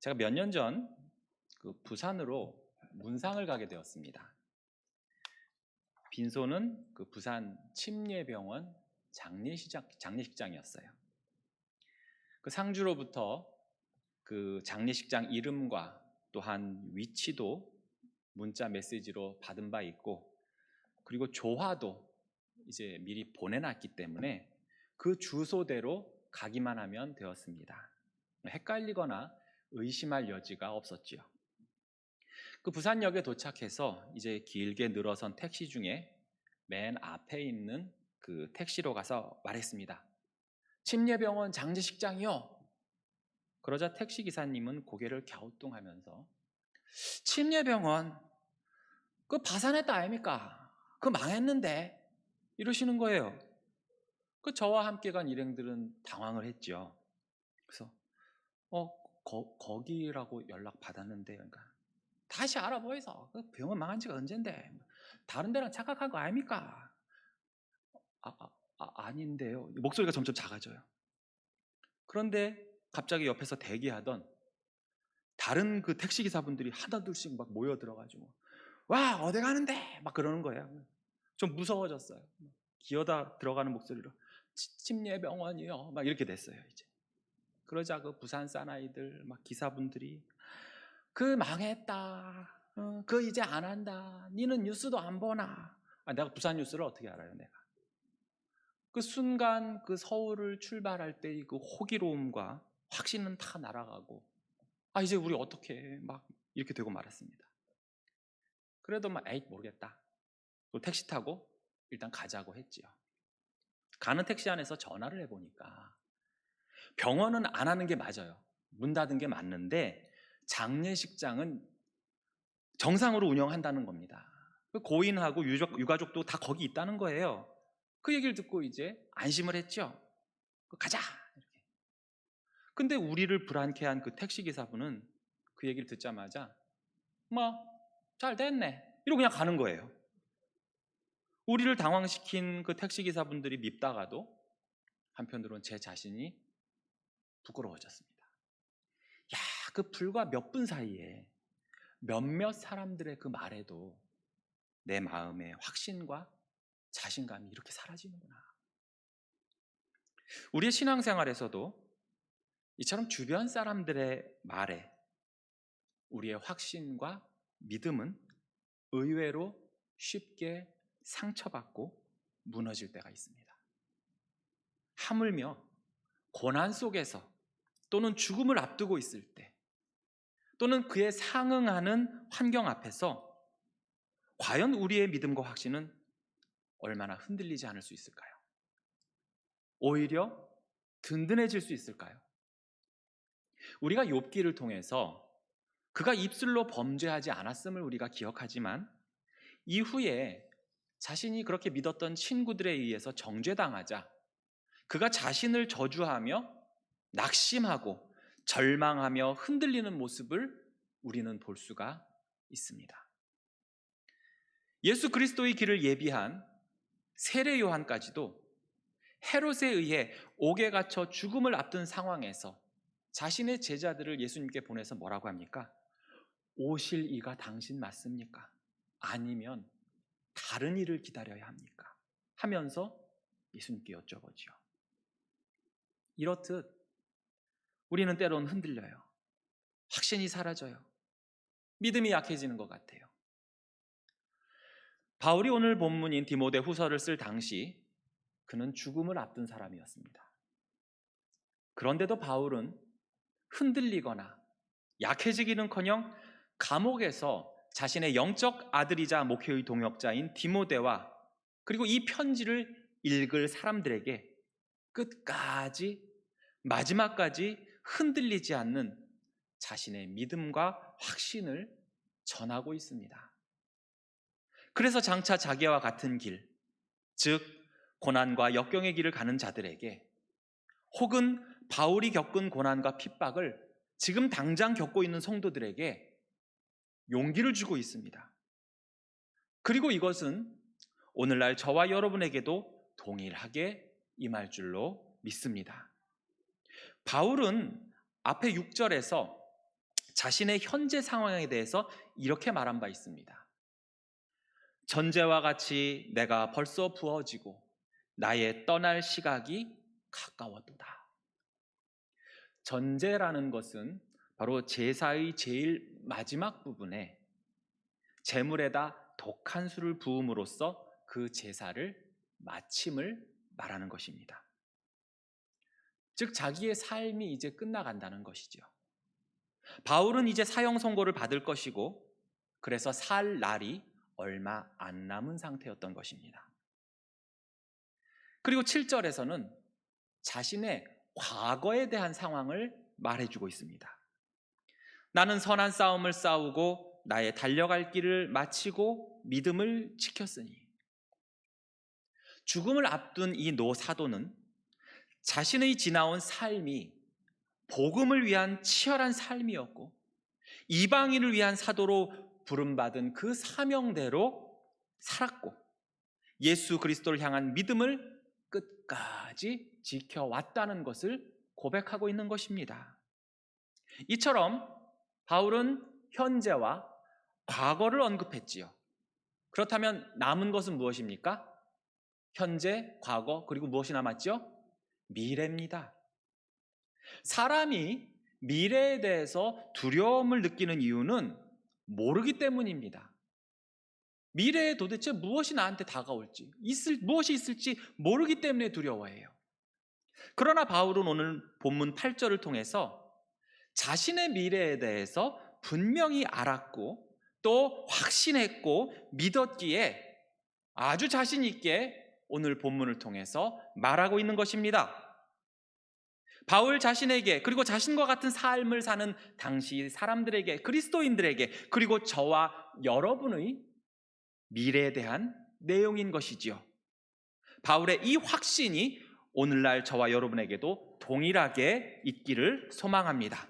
제가 몇 년 전 부산으로 문상을 가게 되었습니다. 빈소는 부산 침례병원 장례식장이었어요. 상주로부터 장례식장 이름과 또한 위치도 문자 메시지로 받은 바 있고, 그리고 조화도 이제 미리 보내놨기 때문에 그 주소대로 가기만 하면 되었습니다. 헷갈리거나 의심할 여지가 없었지요. 부산역에 도착해서 이제 길게 늘어선 택시 중에 맨 앞에 있는 택시로 가서 말했습니다. 침례병원 장례식장이요. 그러자 택시 기사님은 고개를 갸우뚱하면서 침례병원 파산했다 아닙니까? 망했는데 이러시는 거예요. 저와 함께 간 일행들은 당황을 했죠. 그래서 거기라고 연락 받았는데, 그러니까 다시 알아보이소. 병원 망한 지가 언젠데 다른 데랑 착각한 거 아닙니까? 아닌데요. 목소리가 점점 작아져요. 그런데 갑자기 옆에서 대기하던 다른 택시 기사분들이 하나둘씩 막 모여 들어가지고 와 어디 가는데 막 그러는 거예요. 좀 무서워졌어요. 기어다 들어가는 목소리로 침례병원이요 막 이렇게 됐어요. 이제 그러자 부산 사나이들 막 기사분들이 망했다. 이제 안 한다. 니는 뉴스도 안 보나? 내가 부산 뉴스를 어떻게 알아요, 내가? 순간 서울을 출발할 때 호기로움과 확신은 다 날아가고, 이제 우리 어떻게 해? 막 이렇게 되고 말았습니다. 그래도 에이 모르겠다. 택시 타고 일단 가자고 했지요. 가는 택시 안에서 전화를 해보니까 병원은 안 하는 게 맞아요. 문 닫은 게 맞는데 장례식장은 정상으로 운영한다는 겁니다. 고인하고 유가족도 다 거기 있다는 거예요. 그 얘기를 듣고 이제 안심을 했죠. 가자. 이렇게. 근데 우리를 불안케 한 택시 기사분은 그 얘기를 듣자마자 잘 됐네 이러고 그냥 가는 거예요. 우리를 당황시킨 택시 기사분들이 밉다가도 한편으로는 제 자신이 부끄러워졌습니다. 불과 몇 분 사이에 몇몇 사람들의 말에도 내 마음의 확신과 자신감이 이렇게 사라지는구나. 우리의 신앙생활에서도 이처럼 주변 사람들의 말에 우리의 확신과 믿음은 의외로 쉽게 상처받고 무너질 때가 있습니다. 하물며 고난 속에서 또는 죽음을 앞두고 있을 때 또는 그에 상응하는 환경 앞에서 과연 우리의 믿음과 확신은 얼마나 흔들리지 않을 수 있을까요? 오히려 든든해질 수 있을까요? 우리가 욥기를 통해서 그가 입술로 범죄하지 않았음을 우리가 기억하지만 이후에 자신이 그렇게 믿었던 친구들에 의해서 정죄당하자 그가 자신을 저주하며 낙심하고 절망하며 흔들리는 모습을 우리는 볼 수가 있습니다. 예수 그리스도의 길을 예비한 세례 요한까지도 헤롯에 의해 옥에 갇혀 죽음을 앞둔 상황에서 자신의 제자들을 예수님께 보내서 뭐라고 합니까? 오실 이가 당신 맞습니까? 아니면 다른 일을 기다려야 합니까? 하면서 예수님께 여쭤보지요. 이렇듯 우리는 때로는 흔들려요. 확신이 사라져요. 믿음이 약해지는 것 같아요. 바울이 오늘 본문인 디모데 후서를 쓸 당시 그는 죽음을 앞둔 사람이었습니다. 그런데도 바울은 흔들리거나 약해지기는커녕 감옥에서 자신의 영적 아들이자 목회의 동역자인 디모데와 그리고 이 편지를 읽을 사람들에게 끝까지 마지막까지 흔들리지 않는 자신의 믿음과 확신을 전하고 있습니다. 그래서 장차 자기와 같은 길, 즉 고난과 역경의 길을 가는 자들에게 혹은 바울이 겪은 고난과 핍박을 지금 당장 겪고 있는 성도들에게 용기를 주고 있습니다. 그리고 이것은 오늘날 저와 여러분에게도 동일하게 임할 줄로 믿습니다. 바울은 앞에 6절에서 자신의 현재 상황에 대해서 이렇게 말한 바 있습니다. 전제와 같이 내가 벌써 부어지고 나의 떠날 시각이 가까웠도다. 전제라는 것은 바로 제사의 제일 마지막 부분에 제물에다 독한 술을 부음으로써 그 제사를 마침을 말하는 것입니다. 즉 자기의 삶이 이제 끝나간다는 것이죠. 바울은 이제 사형 선고를 받을 것이고 그래서 살 날이 얼마 안 남은 상태였던 것입니다. 그리고 7절에서는 자신의 과거에 대한 상황을 말해주고 있습니다. 나는 선한 싸움을 싸우고 나의 달려갈 길을 마치고 믿음을 지켰으니. 죽음을 앞둔 이 노 사도는 자신의 지나온 삶이 복음을 위한 치열한 삶이었고 이방인을 위한 사도로 부름받은 그 사명대로 살았고 예수 그리스도를 향한 믿음을 끝까지 지켜왔다는 것을 고백하고 있는 것입니다. 이처럼 바울은 현재와 과거를 언급했지요. 그렇다면 남은 것은 무엇입니까? 현재, 과거, 그리고 무엇이 남았죠? 미래입니다. 사람이 미래에 대해서 두려움을 느끼는 이유는 모르기 때문입니다. 미래에 도대체 무엇이 나한테 다가올지, 무엇이 있을지 모르기 때문에 두려워해요. 그러나 바울은 오늘 본문 8절을 통해서 자신의 미래에 대해서 분명히 알았고 또 확신했고 믿었기에 아주 자신 있게 오늘 본문을 통해서 말하고 있는 것입니다. 바울 자신에게 그리고 자신과 같은 삶을 사는 당시 사람들에게 그리스도인들에게 그리고 저와 여러분의 미래에 대한 내용인 것이지요. 바울의 이 확신이 오늘날 저와 여러분에게도 동일하게 있기를 소망합니다.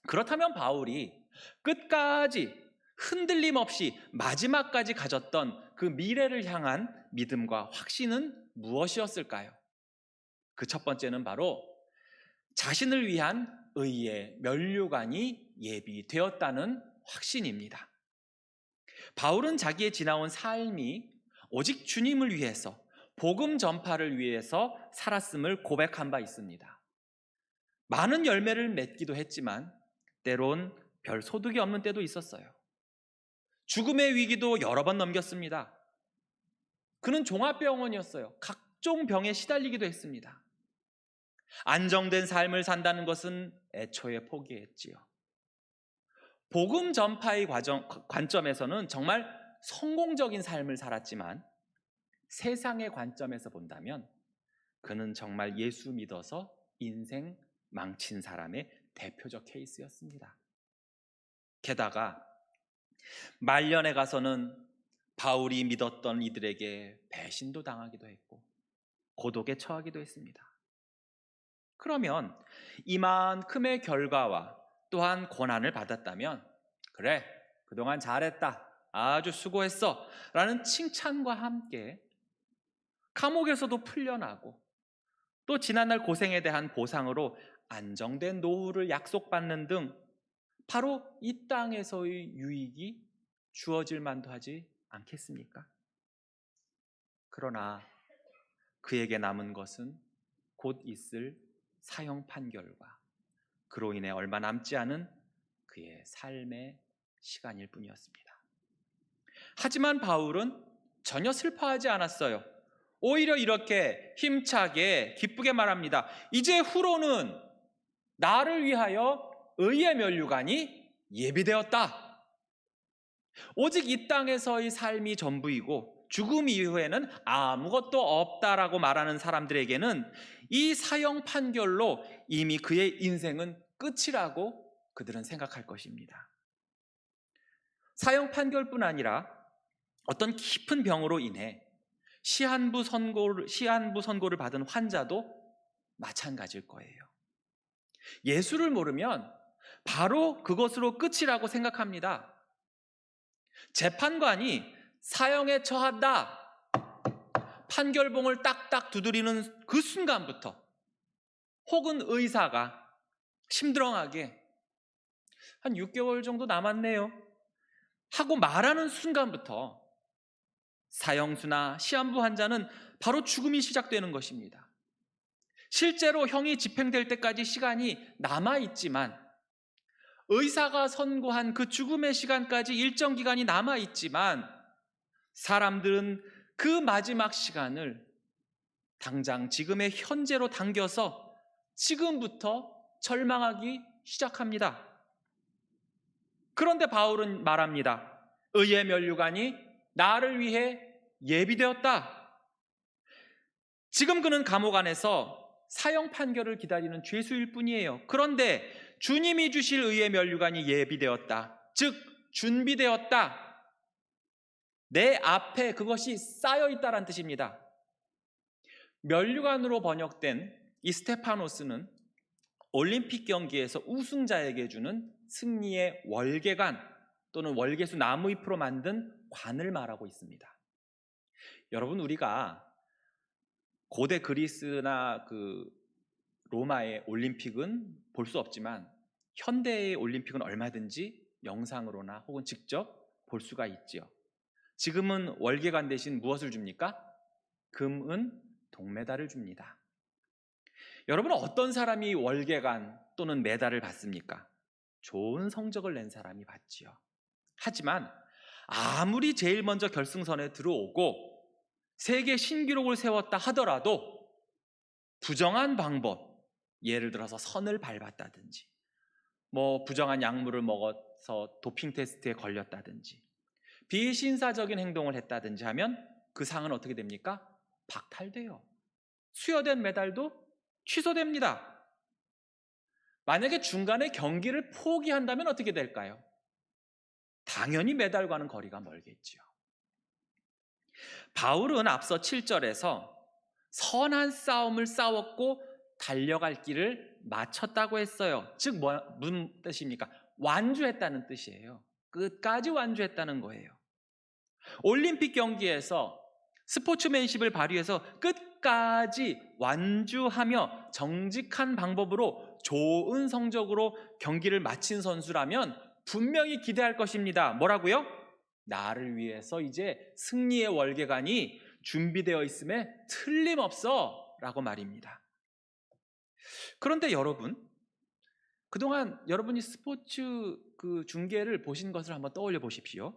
그렇다면 바울이 끝까지 흔들림 없이 마지막까지 가졌던 그 미래를 향한 믿음과 확신은 무엇이었을까요? 그 첫 번째는 바로 자신을 위한 의의 면류관이 예비되었다는 확신입니다. 바울은 자기의 지나온 삶이 오직 주님을 위해서 복음 전파를 위해서 살았음을 고백한 바 있습니다. 많은 열매를 맺기도 했지만 때론 별 소득이 없는 때도 있었어요. 죽음의 위기도 여러 번 넘겼습니다. 그는 종합병원이었어요. 각종 병에 시달리기도 했습니다. 안정된 삶을 산다는 것은 애초에 포기했지요. 복음 전파의 관점에서는 정말 성공적인 삶을 살았지만 세상의 관점에서 본다면 그는 정말 예수 믿어서 인생 망친 사람의 대표적 케이스였습니다. 게다가 말년에 가서는 바울이 믿었던 이들에게 배신도 당하기도 했고 고독에 처하기도 했습니다. 그러면 이만큼의 결과와 또한 고난을 받았다면 그래, 그동안 잘했다, 아주 수고했어 라는 칭찬과 함께 감옥에서도 풀려나고 또 지난날 고생에 대한 보상으로 안정된 노후를 약속받는 등 바로 이 땅에서의 유익이 주어질 만도 하지 않겠습니까? 그러나 그에게 남은 것은 곧 있을 사형 판결과 그로 인해 얼마 남지 않은 그의 삶의 시간일 뿐이었습니다. 하지만 바울은 전혀 슬퍼하지 않았어요. 오히려 이렇게 힘차게 기쁘게 말합니다. 이제 후로는 나를 위하여 의의 면류관이 예비되었다. 오직 이 땅에서의 삶이 전부이고 죽음 이후에는 아무것도 없다라고 말하는 사람들에게는 이 사형 판결로 이미 그의 인생은 끝이라고 그들은 생각할 것입니다. 사형 판결뿐 아니라 어떤 깊은 병으로 인해 시한부 선고를 받은 환자도 마찬가지일 거예요. 예수를 모르면 바로 그것으로 끝이라고 생각합니다. 재판관이 사형에 처한다 판결봉을 딱딱 두드리는 그 순간부터 혹은 의사가 심드렁하게 한 6개월 정도 남았네요 하고 말하는 순간부터 사형수나 시한부 환자는 바로 죽음이 시작되는 것입니다. 실제로 형이 집행될 때까지 시간이 남아있지만, 의사가 선고한 그 죽음의 시간까지 일정 기간이 남아있지만, 사람들은 그 마지막 시간을 당장 지금의 현재로 당겨서 지금부터 절망하기 시작합니다. 그런데 바울은 말합니다. 의의 면류관이 나를 위해 예비되었다. 지금 그는 감옥 안에서 사형 판결을 기다리는 죄수일 뿐이에요. 그런데 주님이 주실 의의 면류관이 예비되었다. 즉 준비되었다. 내 앞에 그것이 쌓여 있다란 뜻입니다. 면류관으로 번역된 이 스테파노스는 올림픽 경기에서 우승자에게 주는 승리의 월계관 또는 월계수 나무잎으로 만든 관을 말하고 있습니다. 여러분, 우리가 고대 그리스나 로마의 올림픽은 볼 수 없지만 현대의 올림픽은 얼마든지 영상으로나 혹은 직접 볼 수가 있지요. 지금은 월계관 대신 무엇을 줍니까? 금, 은, 동메달을 줍니다. 여러분은 어떤 사람이 월계관 또는 메달을 받습니까? 좋은 성적을 낸 사람이 받지요. 하지만 아무리 제일 먼저 결승선에 들어오고 세계 신기록을 세웠다 하더라도 부정한 방법, 예를 들어서 선을 밟았다든지 부정한 약물을 먹어서 도핑 테스트에 걸렸다든지 비신사적인 행동을 했다든지 하면 그 상은 어떻게 됩니까? 박탈돼요. 수여된 메달도 취소됩니다. 만약에 중간에 경기를 포기한다면 어떻게 될까요? 당연히 메달과는 거리가 멀겠지요. 바울은 앞서 7절에서 선한 싸움을 싸웠고 달려갈 길을 마쳤다고 했어요. 즉 무슨 뜻입니까? 완주했다는 뜻이에요. 끝까지 완주했다는 거예요. 올림픽 경기에서 스포츠맨십을 발휘해서 끝까지 완주하며 정직한 방법으로 좋은 성적으로 경기를 마친 선수라면 분명히 기대할 것입니다. 뭐라고요? 나를 위해서 이제 승리의 월계관이 준비되어 있음에 틀림없어 라고 말입니다. 그런데 여러분, 그동안 여러분이 스포츠 중계를 보신 것을 한번 떠올려 보십시오.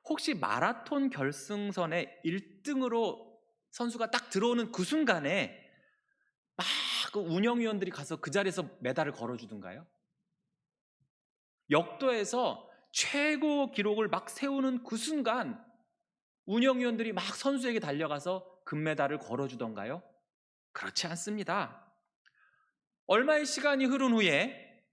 혹시 마라톤 결승선에 1등으로 선수가 딱 들어오는 그 순간에 막 그 운영위원들이 가서 그 자리에서 메달을 걸어주던가요? 역도에서 최고 기록을 막 세우는 그 순간 운영위원들이 막 선수에게 달려가서 금메달을 걸어주던가요? 그렇지 않습니다. 얼마의 시간이 흐른 후에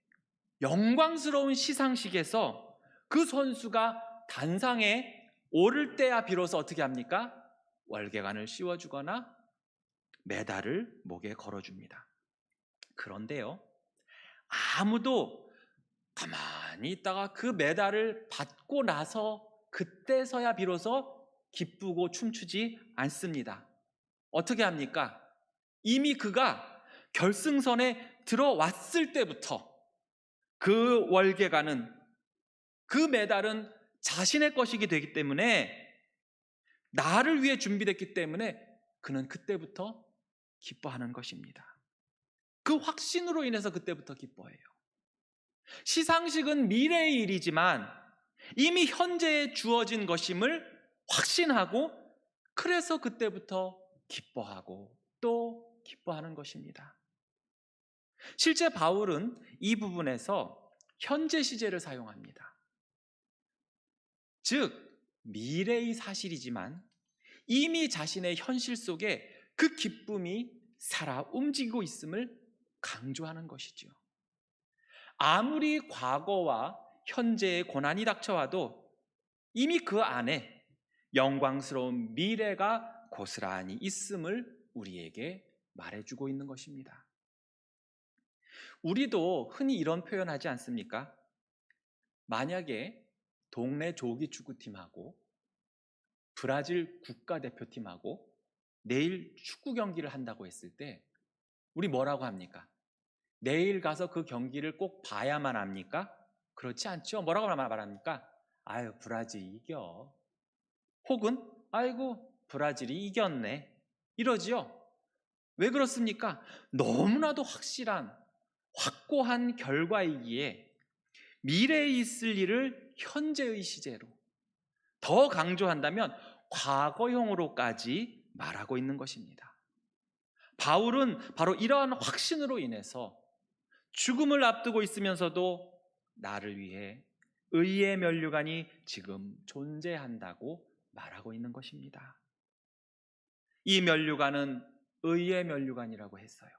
영광스러운 시상식에서 그 선수가 단상에 오를 때야 비로소 어떻게 합니까? 월계관을 씌워주거나 메달을 목에 걸어줍니다. 그런데요, 아무도 가만히 있다가 그 메달을 받고 나서 그때서야 비로소 기쁘고 춤추지 않습니다. 어떻게 합니까? 이미 그가 결승선에 들어왔을 때부터 그 월계관은, 그 메달은 자신의 것이기 되기 때문에, 나를 위해 준비됐기 때문에 그는 그때부터 기뻐하는 것입니다. 그 확신으로 인해서 그때부터 기뻐해요. 시상식은 미래의 일이지만 이미 현재에 주어진 것임을 확신하고, 그래서 그때부터 기뻐하고 또 기뻐하는 것입니다. 실제 바울은 이 부분에서 현재 시제를 사용합니다. 즉 미래의 사실이지만 이미 자신의 현실 속에 그 기쁨이 살아 움직이고 있음을 강조하는 것이죠. 아무리 과거와 현재의 고난이 닥쳐와도 이미 그 안에 영광스러운 미래가 고스란히 있음을 우리에게 말해주고 있는 것입니다. 우리도 흔히 이런 표현하지 않습니까? 만약에 동네 조기 축구팀하고 브라질 국가대표팀하고 내일 축구 경기를 한다고 했을 때 우리 뭐라고 합니까? 내일 가서 그 경기를 꼭 봐야만 합니까? 그렇지 않죠? 뭐라고 말합니까? 아유, 브라질이 이겨. 혹은 아이고, 브라질이 이겼네. 이러지요. 왜 그렇습니까? 너무나도 확실한 확고한 결과이기에 미래에 있을 일을 현재의 시제로, 더 강조한다면 과거형으로까지 말하고 있는 것입니다. 바울은 바로 이러한 확신으로 인해서 죽음을 앞두고 있으면서도 나를 위해 의의 면류관이 지금 존재한다고 말하고 있는 것입니다. 이 면류관은 의의 면류관이라고 했어요.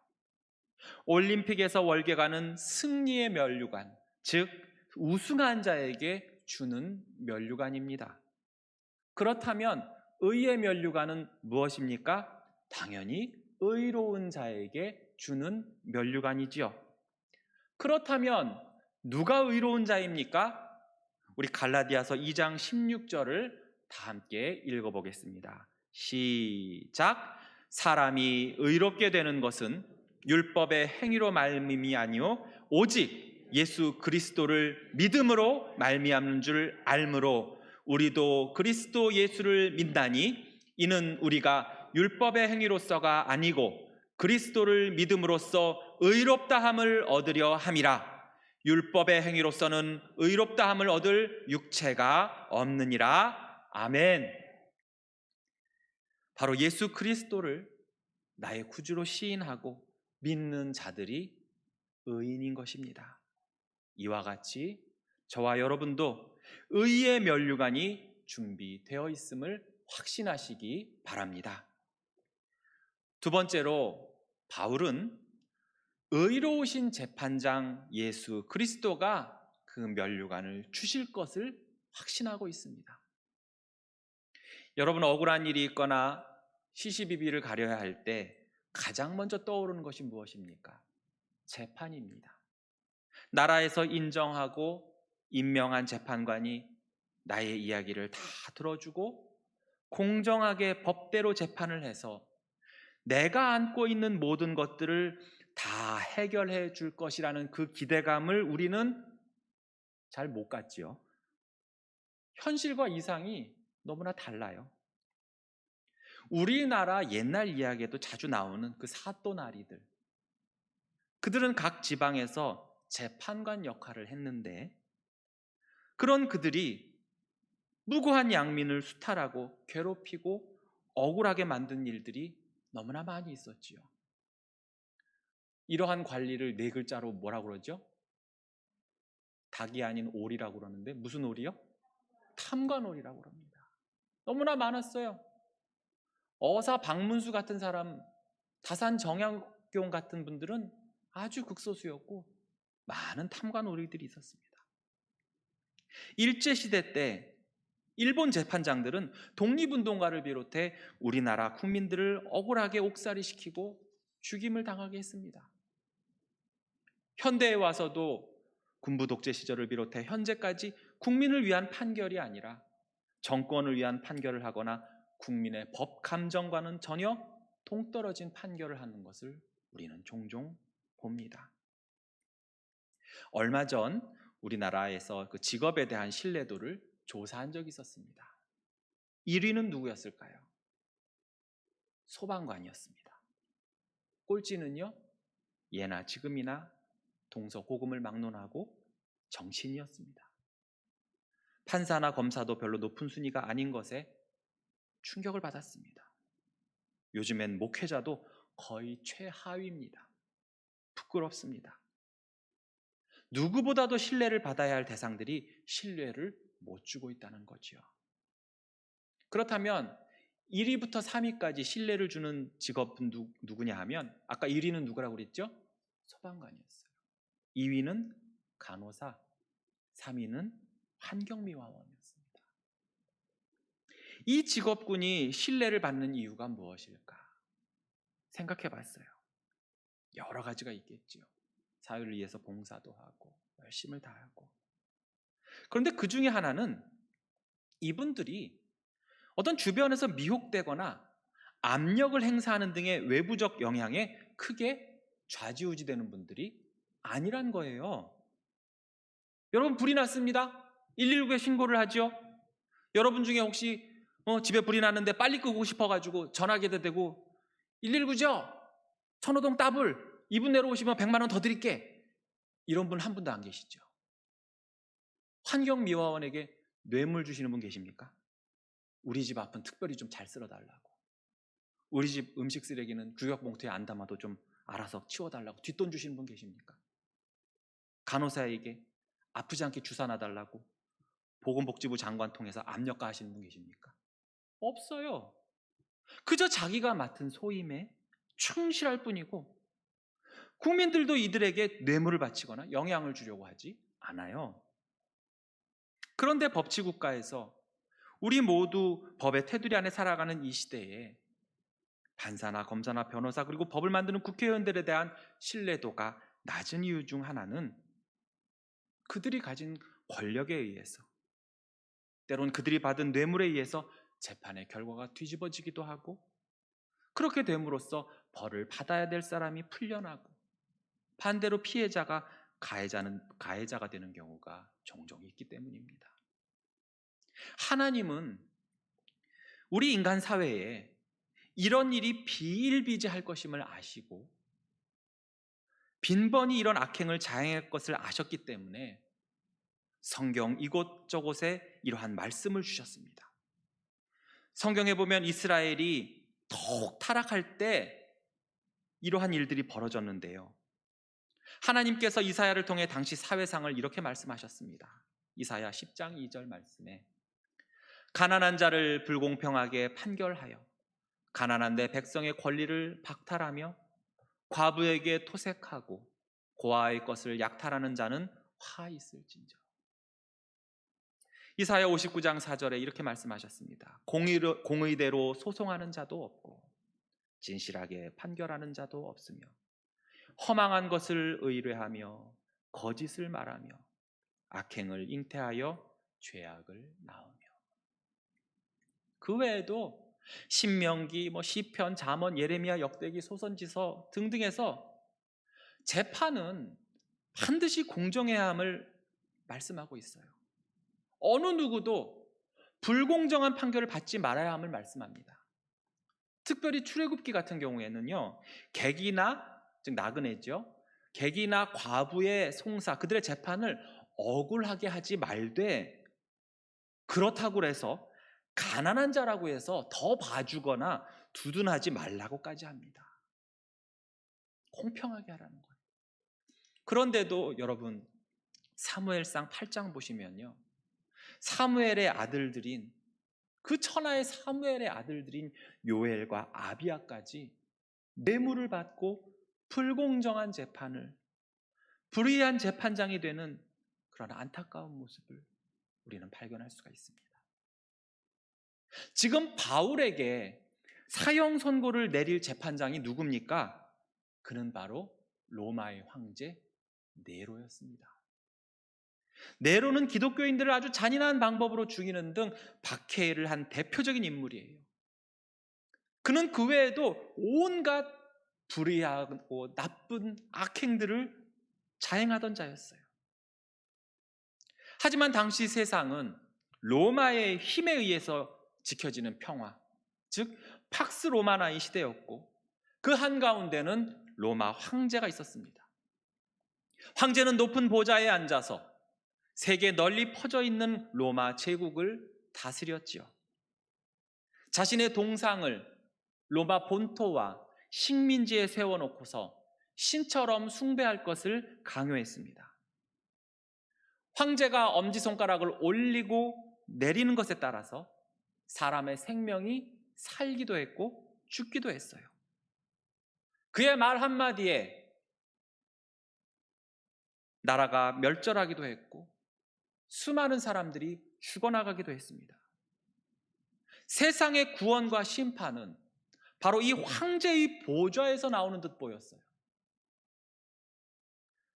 올림픽에서 월계관은 승리의 면류관, 즉 우승한 자에게 주는 면류관입니다. 그렇다면 의의 면류관은 무엇입니까? 당연히 의로운 자에게 주는 면류관이지요. 그렇다면 누가 의로운 자입니까? 우리 갈라디아서 2장 16절을 다 함께 읽어보겠습니다. 시작. 사람이 의롭게 되는 것은 율법의 행위로 말미암이 아니요 오직 예수 그리스도를 믿음으로 말미암는 줄 알므로 우리도 그리스도 예수를 믿나니 이는 우리가 율법의 행위로서가 아니고 그리스도를 믿음으로써 의롭다함을 얻으려 함이라. 율법의 행위로서는 의롭다함을 얻을 육체가 없느니라. 아멘. 바로 예수 그리스도를 나의 구주로 시인하고 믿는 자들이 의인인 것입니다. 이와 같이 저와 여러분도 의의 면류관이 준비되어 있음을 확신하시기 바랍니다. 두 번째로 바울은 의로우신 재판장 예수 그리스도가 그 면류관을 주실 것을 확신하고 있습니다. 여러분, 억울한 일이 있거나 시시비비를 가려야 할 때 가장 먼저 떠오르는 것이 무엇입니까? 재판입니다. 나라에서 인정하고 임명한 재판관이 나의 이야기를 다 들어주고 공정하게 법대로 재판을 해서 내가 안고 있는 모든 것들을 다 해결해 줄 것이라는 그 기대감을 우리는 잘 못 갖지요. 현실과 이상이 너무나 달라요. 우리나라 옛날 이야기에도 자주 나오는 그 사또나리들, 그들은 각 지방에서 재판관 역할을 했는데 그런 그들이 무고한 양민을 수탈하고 괴롭히고 억울하게 만든 일들이 너무나 많이 있었지요. 이러한 관리를 네 글자로 뭐라고 그러죠? 닭이 아닌 오리라고 그러는데 무슨 오리요? 탐관오리라고 그럽니다. 너무나 많았어요. 어사 박문수 같은 사람, 다산 정약용 같은 분들은 아주 극소수였고 많은 탐관오리들이 있었습니다. 일제시대 때 일본 재판장들은 독립운동가를 비롯해 우리나라 국민들을 억울하게 옥살이시키고 죽임을 당하게 했습니다. 현대에 와서도 군부 독재 시절을 비롯해 현재까지 국민을 위한 판결이 아니라 정권을 위한 판결을 하거나 국민의 법 감정과는 전혀 동떨어진 판결을 하는 것을 우리는 종종 봅니다. 얼마 전 우리나라에서 그 직업에 대한 신뢰도를 조사한 적이 있었습니다. 1위는 누구였을까요? 소방관이었습니다. 꼴찌는요, 예나 지금이나 동서고금을 막론하고 정치인이었습니다. 판사나 검사도 별로 높은 순위가 아닌 것에 충격을 받았습니다. 요즘엔 목회자도 거의 최하위입니다. 부끄럽습니다. 누구보다도 신뢰를 받아야 할 대상들이 신뢰를 못 주고 있다는 거지요. 그렇다면 1위부터 3위까지 신뢰를 주는 직업은 누구냐 하면 아까 1위는 누구라고 그랬죠? 소방관이었어요. 2위는 간호사, 3위는 환경미화원이었습니다. 이 직업군이 신뢰를 받는 이유가 무엇일까? 생각해 봤어요. 여러 가지가 있겠지요. 사회를 위해서 봉사도 하고 열심을 다하고. 그런데 그 중에 하나는 이분들이 어떤 주변에서 미혹되거나 압력을 행사하는 등의 외부적 영향에 크게 좌지우지되는 분들이 아니란 거예요. 여러분, 불이 났습니다. 119에 신고를 하죠. 여러분 중에 혹시 집에 불이 났는데 빨리 끄고 싶어가지고 전화기도 대고 119죠? 천호동 따블 2분 내로 오시면 100만 원 더 드릴게. 이런 분 한 분도 안 계시죠. 환경미화원에게 뇌물 주시는 분 계십니까? 우리 집 앞은 특별히 좀 잘 쓸어달라고, 우리 집 음식 쓰레기는 규격봉투에 안 담아도 좀 알아서 치워달라고 뒷돈 주시는 분 계십니까? 간호사에게 아프지 않게 주사 놔달라고 보건복지부 장관 통해서 압력 가하시는 분 계십니까? 없어요. 그저 자기가 맡은 소임에 충실할 뿐이고, 국민들도 이들에게 뇌물을 바치거나 영향을 주려고 하지 않아요. 그런데 법치국가에서 우리 모두 법의 테두리 안에 살아가는 이 시대에 판사나 검사나 변호사 그리고 법을 만드는 국회의원들에 대한 신뢰도가 낮은 이유 중 하나는 그들이 가진 권력에 의해서, 때론 그들이 받은 뇌물에 의해서 재판의 결과가 뒤집어지기도 하고, 그렇게 됨으로써 벌을 받아야 될 사람이 풀려나고 반대로 피해자가 가해자가 되는 경우가 종종 있기 때문입니다. 하나님은 우리 인간 사회에 이런 일이 비일비재할 것임을 아시고 빈번히 이런 악행을 자행할 것을 아셨기 때문에 성경 이곳저곳에 이러한 말씀을 주셨습니다. 성경에 보면 이스라엘이 더욱 타락할 때 이러한 일들이 벌어졌는데요, 하나님께서 이사야를 통해 당시 사회상을 이렇게 말씀하셨습니다. 이사야 10장 2절 말씀에 가난한 자를 불공평하게 판결하여 가난한 내 백성의 권리를 박탈하며 과부에게 토색하고 고아의 것을 약탈하는 자는 화 있을진저. 이사야 59장 4절에 이렇게 말씀하셨습니다. 공의대로 소송하는 자도 없고 진실하게 판결하는 자도 없으며 허망한 것을 의뢰하며 거짓을 말하며 악행을 잉태하여 죄악을 낳으며. 그 외에도 신명기, 시편, 잠언, 예레미야, 역대기, 소선지서 등등에서 재판은 반드시 공정해야 함을 말씀하고 있어요. 어느 누구도 불공정한 판결을 받지 말아야 함을 말씀합니다. 특별히 출애굽기 같은 경우에는요, 객이나, 즉 나그네죠, 객이나 과부의 송사, 그들의 재판을 억울하게 하지 말되, 그렇다고 해서 가난한 자라고 해서 더 봐주거나 두둔하지 말라고까지 합니다. 공평하게 하라는 거예요. 그런데도 여러분, 사무엘상 8장 보시면요, 사무엘의 아들들인, 그 천하의 사무엘의 아들들인 요엘과 아비야까지 뇌물을 받고 불공정한 재판을, 불의한 재판장이 되는 그런 안타까운 모습을 우리는 발견할 수가 있습니다. 지금 바울에게 사형 선고를 내릴 재판장이 누굽니까? 그는 바로 로마의 황제 네로였습니다. 네로는 기독교인들을 아주 잔인한 방법으로 죽이는 등 박해를 한 대표적인 인물이에요. 그는 그 외에도 온갖 불의하고 나쁜 악행들을 자행하던 자였어요. 하지만 당시 세상은 로마의 힘에 의해서 지켜지는 평화, 즉 팍스 로마나의 시대였고, 그 한가운데는 로마 황제가 있었습니다. 황제는 높은 보좌에 앉아서 세계 널리 퍼져 있는 로마 제국을 다스렸지요. 자신의 동상을 로마 본토와 식민지에 세워놓고서 신처럼 숭배할 것을 강요했습니다. 황제가 엄지손가락을 올리고 내리는 것에 따라서 사람의 생명이 살기도 했고 죽기도 했어요. 그의 말 한마디에 나라가 멸절하기도 했고 수많은 사람들이 죽어나가기도 했습니다. 세상의 구원과 심판은 바로 이 황제의 보좌에서 나오는 듯 보였어요.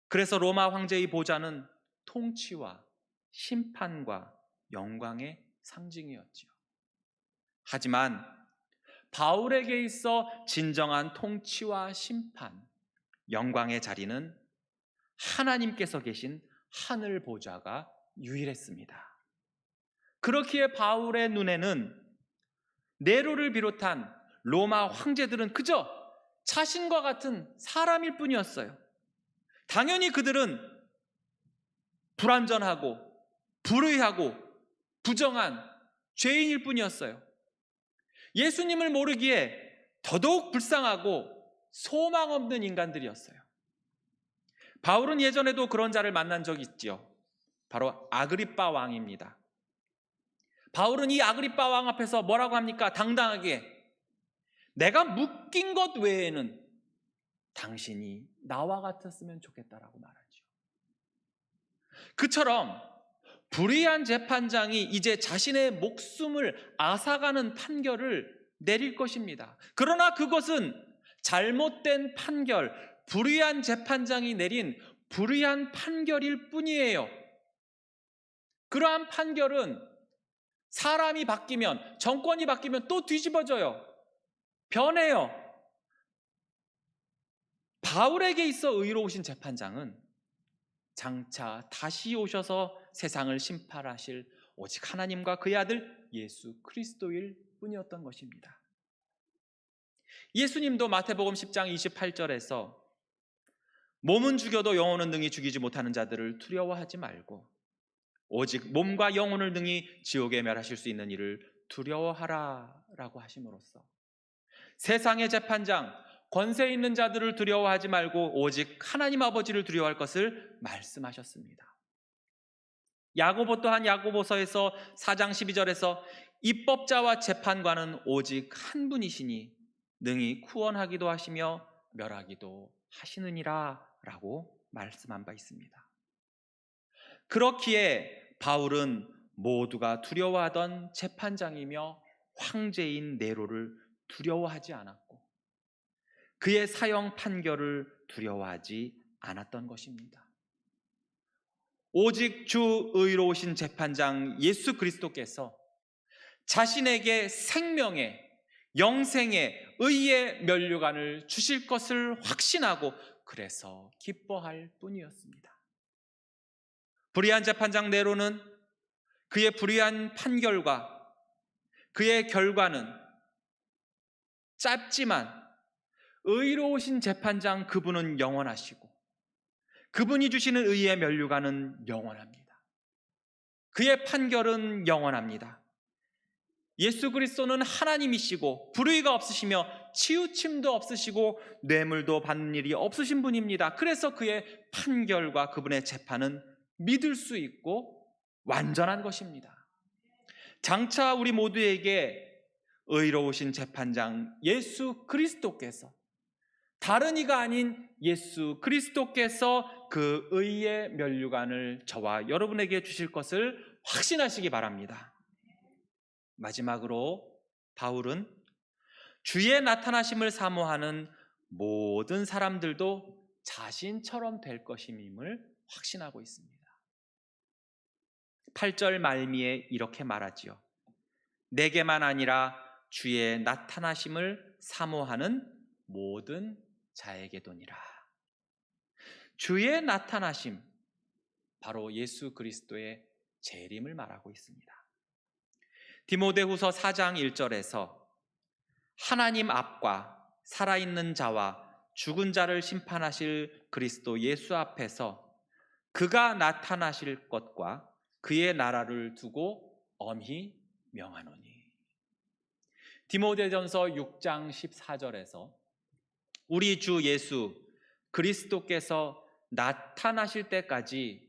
그래서 로마 황제의 보좌는 통치와 심판과 영광의 상징이었지요. 하지만 바울에게 있어 진정한 통치와 심판, 영광의 자리는 하나님께서 계신 하늘 보좌가 유일했습니다. 그렇기에 바울의 눈에는 네로를 비롯한 로마 황제들은 그저 자신과 같은 사람일 뿐이었어요. 당연히 그들은 불완전하고 불의하고 부정한 죄인일 뿐이었어요. 예수님을 모르기에 더더욱 불쌍하고 소망 없는 인간들이었어요. 바울은 예전에도 그런 자를 만난 적이 있지요. 바로 아그리빠 왕입니다. 바울은 이 아그리빠 왕 앞에서 뭐라고 합니까? 당당하게 내가 묶인 것 외에는 당신이 나와 같았으면 좋겠다라고 말하죠. 그처럼 불의한 재판장이 이제 자신의 목숨을 앗아가는 판결을 내릴 것입니다. 그러나 그것은 잘못된 판결, 불의한 재판장이 내린 불의한 판결일 뿐이에요. 그러한 판결은 사람이 바뀌면, 정권이 바뀌면 또 뒤집어져요. 변해요. 바울에게 있어 의로우신 재판장은 장차 다시 오셔서 세상을 심판하실 오직 하나님과 그의 아들 예수 그리스도일 뿐이었던 것입니다. 예수님도 마태복음 10장 28절에서 몸은 죽여도 영혼은 능히 죽이지 못하는 자들을 두려워하지 말고 오직 몸과 영혼을 능히 지옥에 멸하실 수 있는 이를 두려워하라 라고 하심으로써 세상의 재판장, 권세 있는 자들을 두려워하지 말고 오직 하나님 아버지를 두려워할 것을 말씀하셨습니다. 야고보 또한 야고보서에서 4장 12절에서 입법자와 재판관은 오직 한 분이시니 능히 구원하기도 하시며 멸하기도 하시느니라 라고 말씀한 바 있습니다. 그렇기에 바울은 모두가 두려워하던 재판장이며 황제인 네로를 두려워하지 않았고 그의 사형 판결을 두려워하지 않았던 것입니다. 오직 주 의로우신 재판장 예수 그리스도께서 자신에게 생명의 영생의 의의 면류관을 주실 것을 확신하고 그래서 기뻐할 뿐이었습니다. 불의한 재판장 네로는 그의 불의한 판결과 그의 결과는 짧지만 의로우신 재판장 그분은 영원하시고 그분이 주시는 의의 면류관은 영원합니다. 그의 판결은 영원합니다. 예수 그리스도는 하나님이시고 불의가 없으시며 치우침도 없으시고 뇌물도 받는 일이 없으신 분입니다. 그래서 그의 판결과 그분의 재판은 믿을 수 있고 완전한 것입니다. 장차 우리 모두에게 의로우신 재판장 예수 그리스도께서 다른 이가 아닌 예수 그리스도께서 그 의의 면류관을 저와 여러분에게 주실 것을 확신하시기 바랍니다. 마지막으로 바울은 주의 나타나심을 사모하는 모든 사람들도 자신처럼 될 것임을 확신하고 있습니다. 8절 말미에 이렇게 말하지요. 내게만 아니라 주의 나타나심을 사모하는 모든 자에게도니라. 주의 나타나심, 바로 예수 그리스도의 재림을 말하고 있습니다. 디모데후서 4장 1절에서 하나님 앞과 살아있는 자와 죽은 자를 심판하실 그리스도 예수 앞에서 그가 나타나실 것과 그의 나라를 두고 엄히 명하노니. 디모데전서 6장 14절에서 우리 주 예수 그리스도께서 나타나실 때까지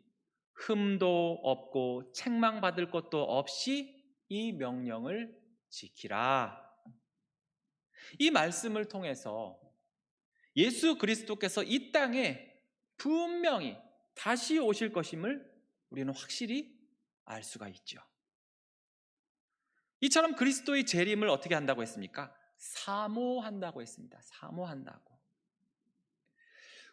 흠도 없고 책망받을 것도 없이 이 명령을 지키라. 이 말씀을 통해서 예수 그리스도께서 이 땅에 분명히 다시 오실 것임을 우리는 확실히 알 수가 있죠. 이처럼 그리스도의 재림을 어떻게 한다고 했습니까? 사모한다고 했습니다. 사모한다고.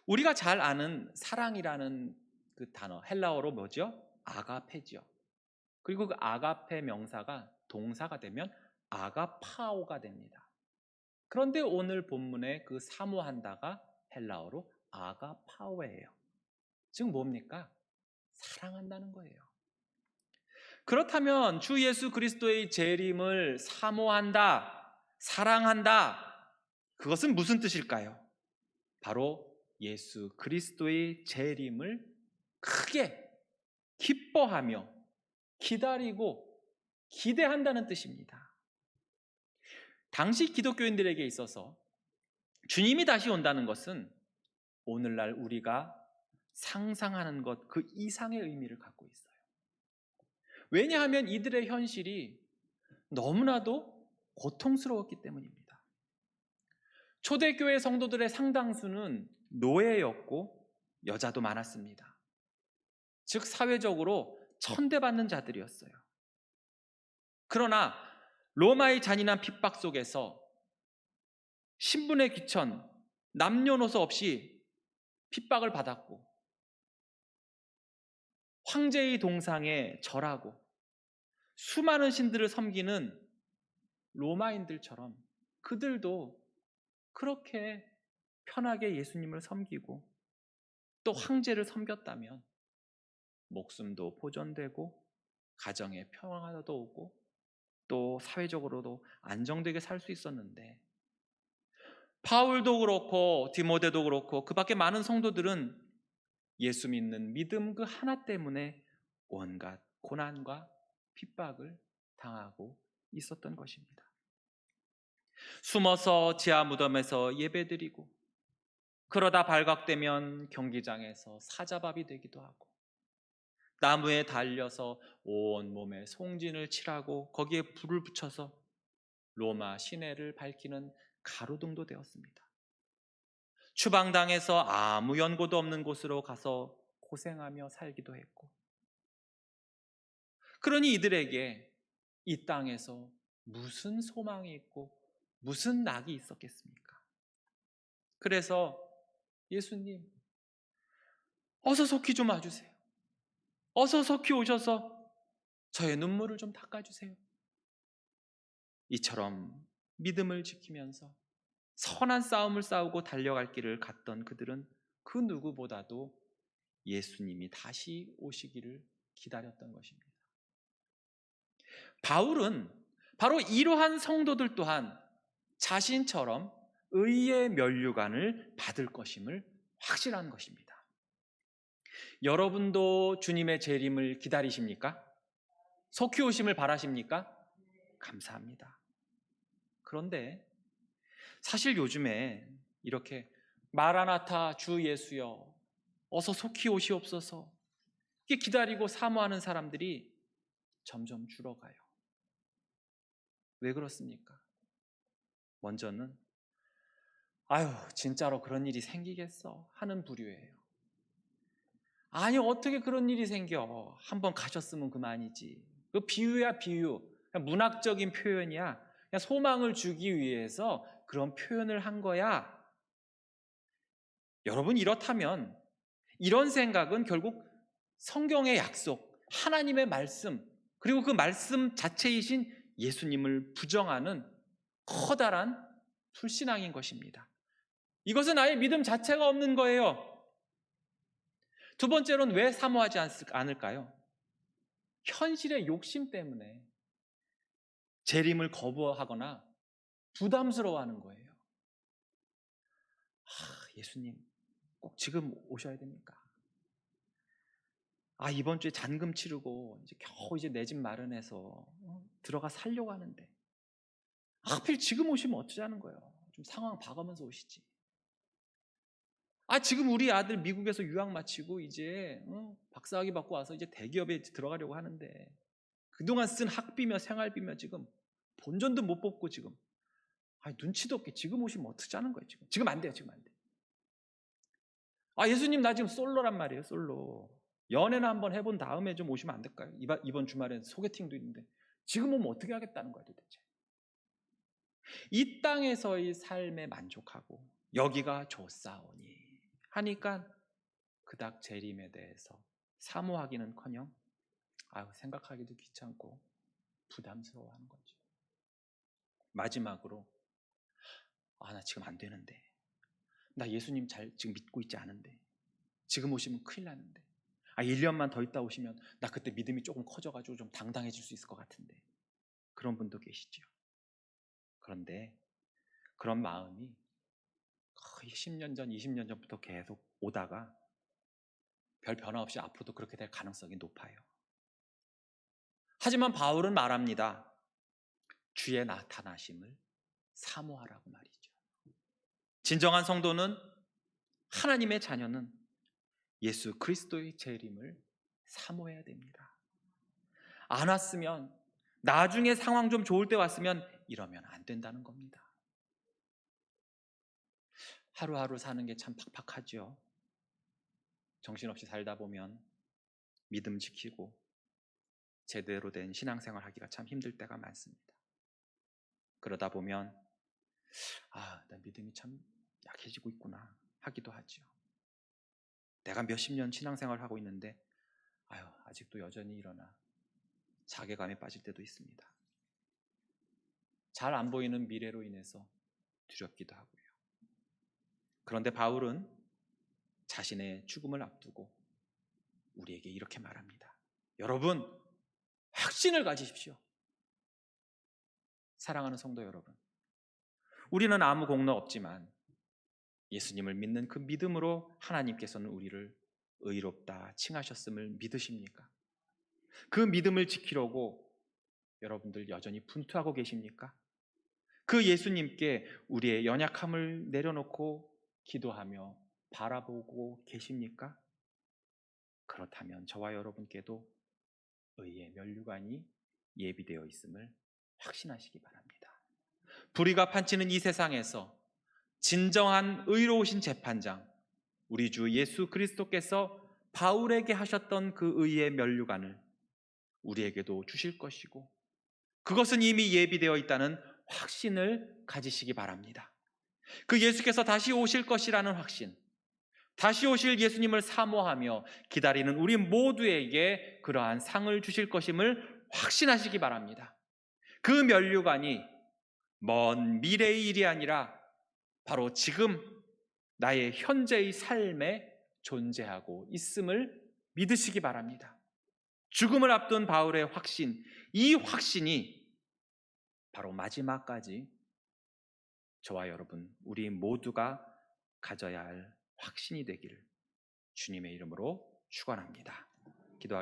우리가 잘 아는 사랑이라는 그 단어, 헬라어로 뭐죠? 아가페죠. 그리고 그 아가페 명사가 동사가 되면 아가파오가 됩니다. 그런데 오늘 본문의 그 사모한다가 헬라어로 아가파오예요. 즉 뭡니까? 사랑한다는 거예요. 그렇다면 주 예수 그리스도의 재림을 사모한다, 사랑한다, 그것은 무슨 뜻일까요? 바로 예수 그리스도의 재림을 크게 기뻐하며 기다리고 기대한다는 뜻입니다. 당시 기독교인들에게 있어서 주님이 다시 온다는 것은 오늘날 우리가 상상하는 것 그 이상의 의미를 갖고 있어요. 왜냐하면 이들의 현실이 너무나도 고통스러웠기 때문입니다. 초대교회 성도들의 상당수는 노예였고 여자도 많았습니다. 즉 사회적으로 천대받는 자들이었어요. 그러나 로마의 잔인한 핍박 속에서 신분의 귀천, 남녀노소 없이 핍박을 받았고 황제의 동상에 절하고 수많은 신들을 섬기는 로마인들처럼 그들도 그렇게 편하게 예수님을 섬기고 또 황제를 섬겼다면 목숨도 보존되고 가정에 평화도 오고 또 사회적으로도 안정되게 살 수 있었는데 바울도 그렇고 디모데도 그렇고 그 밖에 많은 성도들은 예수 믿는 믿음 그 하나 때문에 온갖 고난과 핍박을 당하고 있었던 것입니다. 숨어서 지하 무덤에서 예배드리고 그러다 발각되면 경기장에서 사자밥이 되기도 하고 나무에 달려서 온 몸에 송진을 칠하고 거기에 불을 붙여서 로마 시내를 밝히는 가로등도 되었습니다. 추방당해서 아무 연고도 없는 곳으로 가서 고생하며 살기도 했고 그러니 이들에게 이 땅에서 무슨 소망이 있고 무슨 낙이 있었겠습니까? 그래서 예수님 어서 속히 좀 와주세요. 어서 속히 오셔서 저의 눈물을 좀 닦아주세요. 이처럼 믿음을 지키면서 선한 싸움을 싸우고 달려갈 길을 갔던 그들은 그 누구보다도 예수님이 다시 오시기를 기다렸던 것입니다. 바울은 바로 이러한 성도들 또한 자신처럼 의의 면류관을 받을 것임을 확신한 것입니다. 여러분도 주님의 재림을 기다리십니까? 속히 오심을 바라십니까? 감사합니다. 그런데 사실 요즘에 이렇게 마라나타 주 예수여 어서 속히 오시옵소서 이렇게 기다리고 사모하는 사람들이 점점 줄어가요. 왜 그렇습니까? 먼저는 아유 진짜로 그런 일이 생기겠어 하는 부류예요. 아니 어떻게 그런 일이 생겨? 한번 가셨으면 그만이지. 그 비유야 비유. 그냥 문학적인 표현이야. 그냥 소망을 주기 위해서 그런 표현을 한 거야. 여러분 이렇다면 이런 생각은 결국 성경의 약속, 하나님의 말씀 그리고 그 말씀 자체이신 예수님을 부정하는 커다란 불신앙인 것입니다. 이것은 아예 믿음 자체가 없는 거예요. 두 번째로는 왜 사모하지 않을까요? 현실의 욕심 때문에 재림을 거부하거나 부담스러워하는 거예요. 예수님 꼭 지금 오셔야 됩니까? 이번 주에 잔금 치르고 이제 겨우 이제 내 집 마련해서 들어가 살려고 하는데 하필 지금 오시면 어쩌자는 거예요. 좀 상황 봐가면서 오시지. 지금 우리 아들 미국에서 유학 마치고 이제 박사학위 받고 와서 이제 대기업에 들어가려고 하는데 그동안 쓴 학비며 생활비며 지금 본전도 못 뽑고 지금 눈치도 없게 지금 오시면 어쩌자는 거예요. 지금 안 돼요. 지금 안 돼. 예수님 나 지금 솔로란 말이에요. 솔로. 연애나 한번 해본 다음에 좀 오시면 안 될까요? 이번 주말에 소개팅도 있는데 지금 오면 어떻게 하겠다는 거야 도대체. 이 땅에서의 삶에 만족하고 여기가 좋사오니 하니까 그닥 재림에 대해서 사모하기는커녕 생각하기도 귀찮고 부담스러워하는 거죠. 마지막으로 나 지금 안 되는데 나 예수님 잘 지금 믿고 있지 않은데 지금 오시면 큰일 나는데 1년만 더 있다 오시면 나 그때 믿음이 조금 커져가지고 좀 당당해질 수 있을 것 같은데. 그런 분도 계시죠. 그런데 그런 마음이 거의 10년 전, 20년 전부터 계속 오다가 별 변화 없이 앞으로도 그렇게 될 가능성이 높아요. 하지만 바울은 말합니다. 주의 나타나심을 사모하라고 말이죠. 진정한 성도는, 하나님의 자녀는 예수 그리스도의 재림을 사모해야 됩니다. 안 왔으면, 나중에 상황 좀 좋을 때 왔으면 이러면 안 된다는 겁니다. 하루하루 사는 게 참 팍팍하죠. 정신없이 살다 보면 믿음 지키고 제대로 된 신앙생활 하기가 참 힘들 때가 많습니다. 그러다 보면 나 믿음이 참 약해지고 있구나 하기도 하죠. 내가 몇십 년 신앙생활을 하고 있는데 아직도 여전히 일어나 자괴감에 빠질 때도 있습니다. 잘 안 보이는 미래로 인해서 두렵기도 하고요. 그런데 바울은 자신의 죽음을 앞두고 우리에게 이렇게 말합니다. 여러분, 확신을 가지십시오. 사랑하는 성도 여러분, 우리는 아무 공로 없지만 예수님을 믿는 그 믿음으로 하나님께서는 우리를 의롭다 칭하셨음을 믿으십니까? 그 믿음을 지키려고 여러분들 여전히 분투하고 계십니까? 그 예수님께 우리의 연약함을 내려놓고 기도하며 바라보고 계십니까? 그렇다면 저와 여러분께도 의의 면류관이 예비되어 있음을 확신하시기 바랍니다. 불의가 판치는 이 세상에서 진정한 의로우신 재판장, 우리 주 예수 그리스도께서 바울에게 하셨던 그 의의 면류관을 우리에게도 주실 것이고, 그것은 이미 예비되어 있다는 확신을 가지시기 바랍니다. 그 예수께서 다시 오실 것이라는 확신, 다시 오실 예수님을 사모하며 기다리는 우리 모두에게 그러한 상을 주실 것임을 확신하시기 바랍니다. 그 면류관이 먼 미래의 일이 아니라 바로 지금 나의 현재의 삶에 존재하고 있음을 믿으시기 바랍니다. 죽음을 앞둔 바울의 확신, 이 확신이 바로 마지막까지 저와 여러분, 우리 모두가 가져야 할 확신이 되기를 주님의 이름으로 축원합니다.